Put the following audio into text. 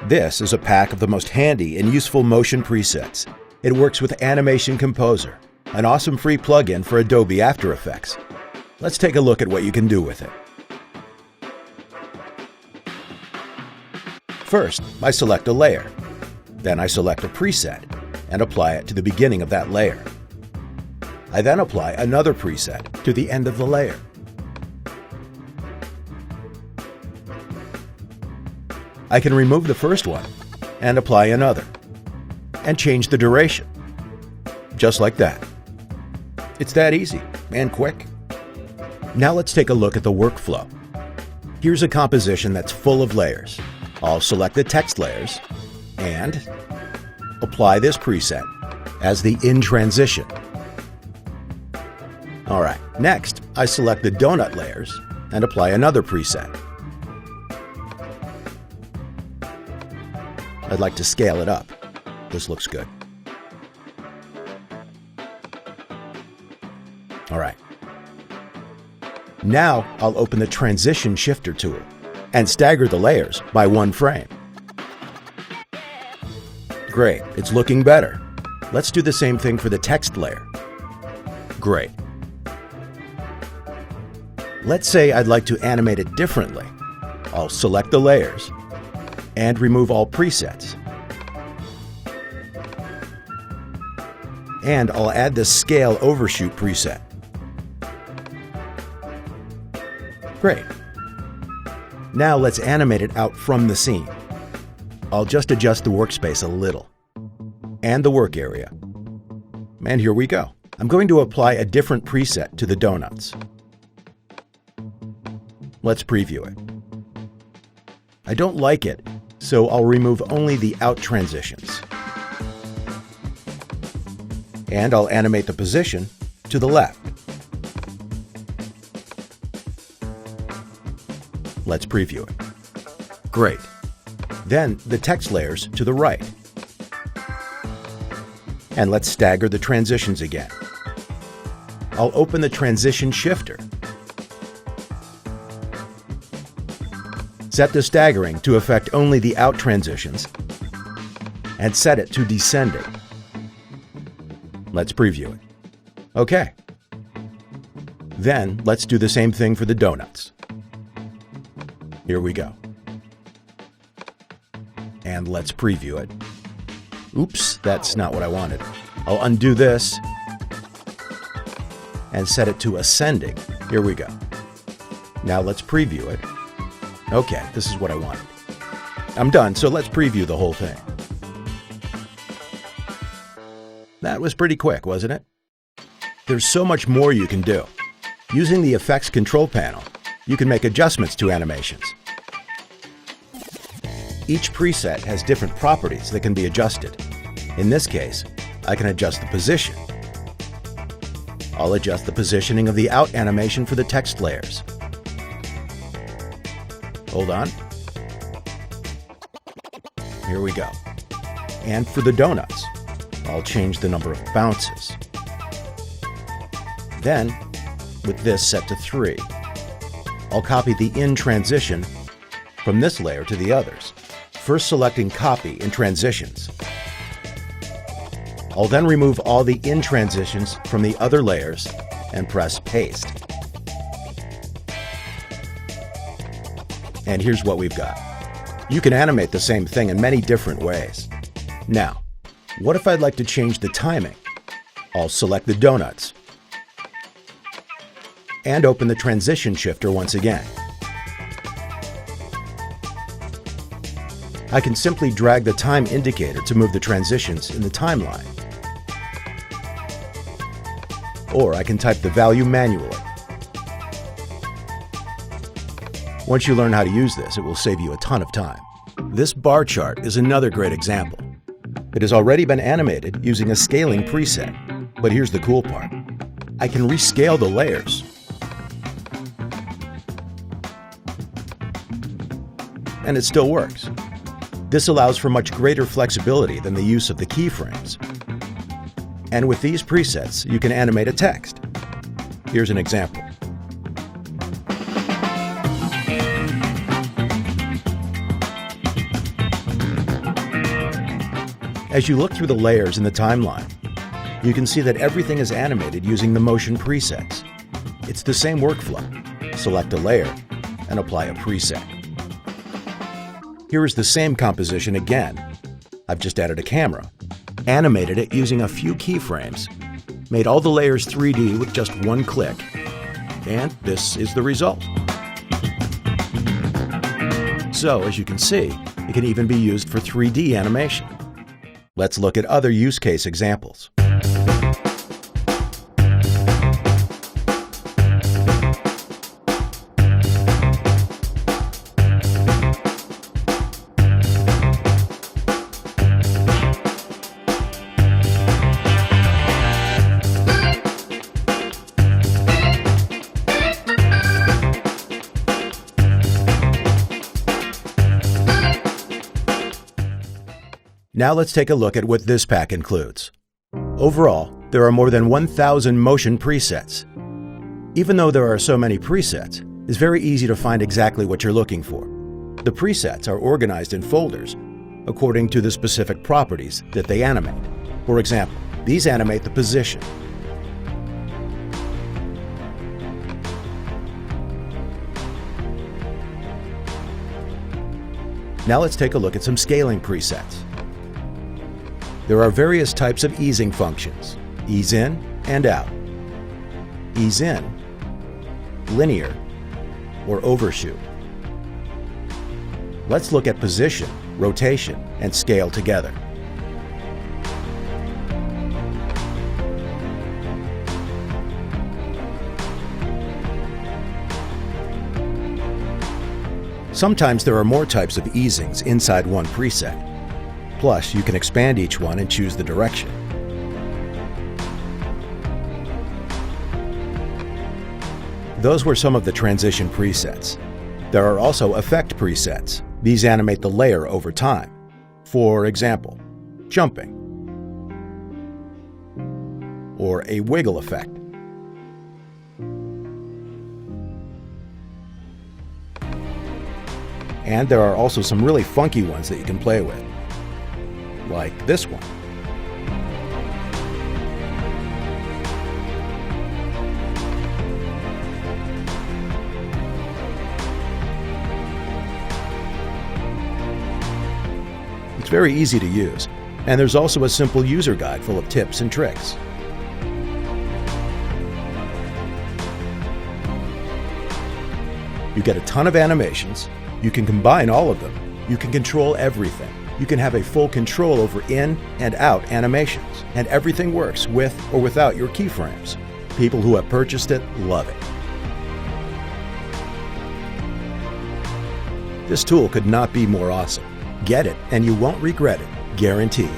This is a pack of the most handy and useful motion presets. It works with Animation Composer, an awesome free plugin for Adobe After Effects. Let's take a look at what you can do with it. First, I select a layer. Then I select a preset and apply it to the beginning of that layer. I then apply another preset to the end of the layer. I can remove the first one and apply another, and change the duration. Just like that. It's that easy and quick. Now let's take a look at the workflow. Here's a composition that's full of layers. I'll select the text layers and apply this preset as the in transition. Alright, next I select the donut layers and apply another preset. I'd like to scale it up. This looks good. Alright. Now I'll open the Transition Shifter tool and stagger the layers by 1 frame. Great, it's looking better. Let's do the same thing for the text layer. Great. Let's say I'd like to animate it differently. I'll select the layers and remove all presets. And I'll add the Scale Overshoot preset. Great. Now let's animate it out from the scene. I'll just adjust the workspace a little, and the work area. And here we go. I'm going to apply a different preset to the donuts. Let's preview it. I don't like it, so I'll remove only the out transitions. And I'll animate the position to the left. Let's preview it. Great. Then the text layers to the right. And let's stagger the transitions again. I'll open the Transition Shifter. Set the staggering to affect only the out transitions and set it to descending. Let's preview it. Okay. Then let's do the same thing for the donuts. Here we go. And let's preview it. Oops, that's not what I wanted. I'll undo this and set it to ascending. Here we go. Now let's preview it. Okay, this is what I wanted. I'm done, so let's preview the whole thing. That was pretty quick, wasn't it? There's so much more you can do. Using the Effects Control Panel, you can make adjustments to animations. Each preset has different properties that can be adjusted. In this case, I can adjust the position. I'll adjust the positioning of the out animation for the text layers. Hold on. Here we go. And for the donuts, I'll change the number of bounces. Then, with this set to 3, I'll copy the in transition from this layer to the others, first selecting Copy in Transitions. I'll then remove all the in transitions from the other layers and press Paste. And here's what we've got. You can animate the same thing in many different ways. Now, what if I'd like to change the timing? I'll select the donuts and open the Transition Shifter once again. I can simply drag the time indicator to move the transitions in the timeline. Or I can type the value manually. Once you learn how to use this, it will save you a ton of time. This bar chart is another great example. It has already been animated using a scaling preset, but here's the cool part. I can rescale the layers. And it still works. This allows for much greater flexibility than the use of the keyframes. And with these presets, you can animate a text. Here's an example. As you look through the layers in the timeline, you can see that everything is animated using the motion presets. It's the same workflow. Select a layer and apply a preset. Here is the same composition again. I've just added a camera, animated it using a few keyframes, made all the layers 3D with just one click, and this is the result. So, as you can see, it can even be used for 3D animation. Let's look at other use case examples. Now let's take a look at what this pack includes. Overall, there are more than 1,000 motion presets. Even though there are so many presets, it's very easy to find exactly what you're looking for. The presets are organized in folders according to the specific properties that they animate. For example, these animate the position. Now let's take a look at some scaling presets. There are various types of easing functions: ease in and out, ease in, linear, or overshoot. Let's look at position, rotation, and scale together. Sometimes there are more types of easings inside one preset. Plus, you can expand each one and choose the direction. Those were some of the transition presets. There are also effect presets. These animate the layer over time. For example, jumping, or a wiggle effect. And there are also some really funky ones that you can play with, like this one. It's very easy to use, and there's also a simple user guide full of tips and tricks. You get a ton of animations. You can combine all of them. You can control everything. You can have a full control over in and out animations, and everything works with or without your keyframes. People who have purchased it love it. This tool could not be more awesome. Get it and you won't regret it, guaranteed.